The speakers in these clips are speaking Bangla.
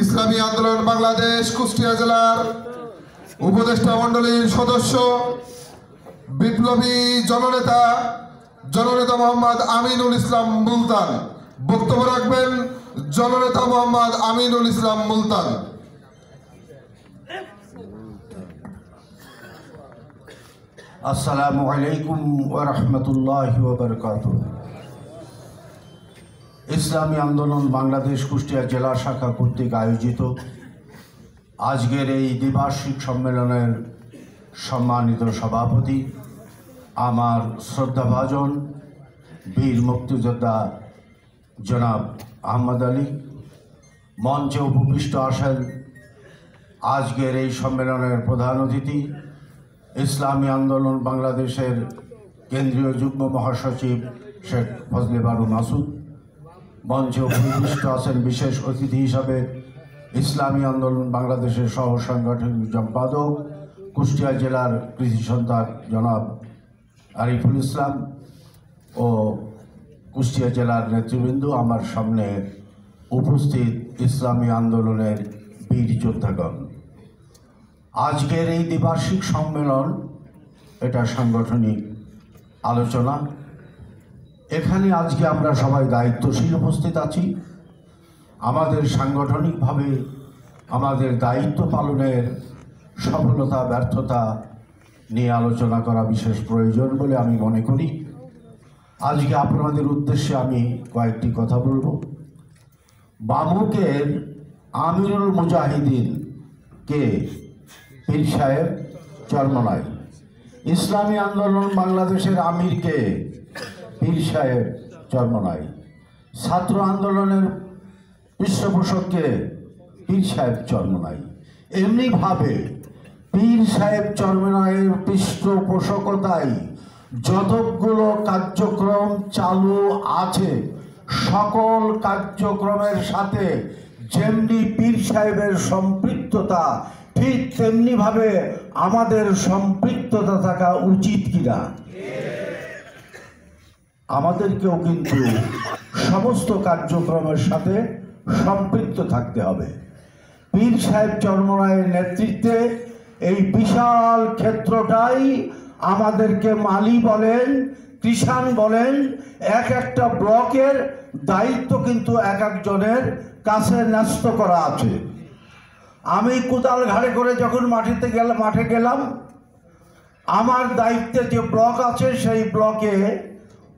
ইসলামী আন্দোলন বাংলাদেশ কুষ্টিয়া জেলার উপদেষ্টা মণ্ডলীর সদস্য বিপ্লবী জননেতা মোহাম্মদ আমিনুল ইসলাম মুলতান বক্তব্য রাখবেন। জননেতা মোহাম্মদ আমিনুল ইসলাম মুলতান। আসসালামু আলাইকুম ওয়া রাহমাতুল্লাহি ওয়া বারাকাতুহু। ইসলামী আন্দোলন বাংলাদেশ কুষ্টিয়া জেলা শাখা কর্তৃক আয়োজিত আজকের এই দ্বিবার্ষিক সম্মেলনের সম্মানিত সভাপতি আমার শ্রদ্ধাভাজন বীর মুক্তিযোদ্ধা জনাব আহমদ আলী, মঞ্চে উপবিষ্ট আছেন আজকের এই সম্মেলনের প্রধান অতিথি ইসলামী আন্দোলন বাংলাদেশের কেন্দ্রীয় যুগ্ম মহাসচিব শেখ ফজলে বারু মাসুদ। মঞ্চে উপবিষ্ট আছেন বিশেষ অতিথি হিসাবে ইসলামী আন্দোলন বাংলাদেশের সহ সাংগঠনিক সম্পাদক কুষ্টিয়া জেলার কৃষি সন্তান জনাব আরিফুল ইসলাম ও কুষ্টিয়া জেলার নেতৃবৃন্দ। আমার সামনে উপস্থিত ইসলামী আন্দোলনের বীর যোদ্ধাগণ। আজকের এই দ্বিবার্ষিক সম্মেলন এটা সাংগঠনিক আলোচনা। এখানে আজকে আমরা সবাই দায়িত্বশীল উপস্থিত আছি। আমাদের সাংগঠনিকভাবে আমাদের দায়িত্ব পালনের সফলতা ব্যর্থতা নিয়ে আলোচনা করা বিশেষ প্রয়োজন বলে আমি মনে করি। আজকে আপনাদের উদ্দেশ্যে আমি কয়েকটি কথা বলব। বামুকের আমিরুল মুজাহিদিন কে? পীর সাহেব চরমনাই। ইসলামী আন্দোলন বাংলাদেশের আমির কে? পীর সাহেব চরমনাই। ছাত্র আন্দোলনের পৃষ্ঠপোষক কে? পীর সাহেব চরমনাই। এমনিভাবে পীর সাহেব চরমনাইয়ের পৃষ্ঠপোষকতায় যতগুলো কার্যক্রম চালু আছে সকল কার্যক্রমের সাথে যেমনি পীর সাহেবের সম্পৃক্ততা ঠিক তেমনিভাবে আমাদের সম্পৃক্ততা থাকা উচিত কিনা? আমাদেরকেও কিন্তু সমস্ত কার্যক্রমের সাথে সম্পৃক্ত থাকতে হবে। পীর সাহেব চরমনাইয়ের নেতৃত্বে এই বিশাল ক্ষেত্রটাই আমাদেরকে মালি বলেন, কৃষাণ বলেন, এক একটা ব্লকের দায়িত্ব কিন্তু এক একজনের কাছে ন্যস্ত করা আছে। আমি কোদাল ঘাড়ে করে যখন মাঠে গেলাম, আমার দায়িত্বে যে ব্লক আছে সেই ব্লকে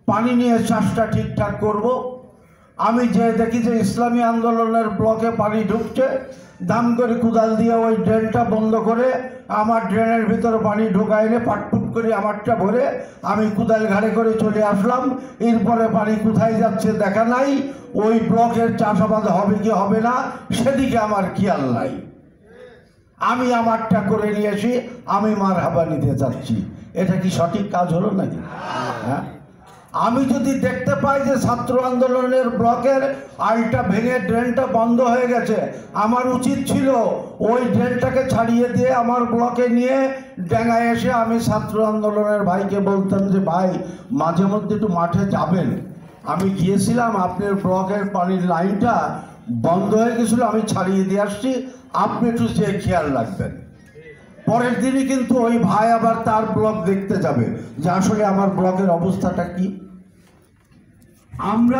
পানি নিয়ে চাষটা ঠিকঠাক করব। আমি যে দেখি যে ইসলামী আন্দোলনের ব্লকে পানি ঢুকছে, দাম করে কোদাল দিয়ে ওই ড্রেনটা বন্ধ করে আমার ড্রেনের ভিতরে পানি ঢোকাইলে পাটপুট করে আমারটা ভরে আমি কোদাল ঘাড়ে করে চলে আসলাম। এরপরে পানি কোথায় যাচ্ছে দেখা নাই, ওই ব্লকের চাষাবাদ হবে কি হবে না সেদিকে আমার খেয়াল নাই। আমি আমারটা করে নিয়েছি, আমি মারহাবা নিতে চাচ্ছি। এটা কি সঠিক কাজ হলো নাকি? হ্যাঁ, আমি যদি দেখতে পাই যে ছাত্র আন্দোলনের ব্লকের আলটা ভেঙে ড্রেনটা বন্ধ হয়ে গেছে, আমার উচিত ছিল ওই ড্রেনটাকে ছাড়িয়ে দিয়ে আমার ব্লকে নিয়ে ডেঙ্গায় এসে আমি ছাত্র আন্দোলনের ভাইকে বলতাম যে ভাই মাঝে মধ্যে একটু মাঠে যাবেন, আমি গিয়েছিলাম আপনার ব্লকের পানির লাইনটা বন্ধ হয়ে গেছিল, আমি ছাড়িয়ে দিয়ে আসছি, আপনি একটু সে খেয়াল রাখবেন। পরের দিনই কিন্তু ওই ভাই আবার তার ব্লক দেখতে যাবে যে আসলে আমার ব্লকের অবস্থাটা কি। আমরা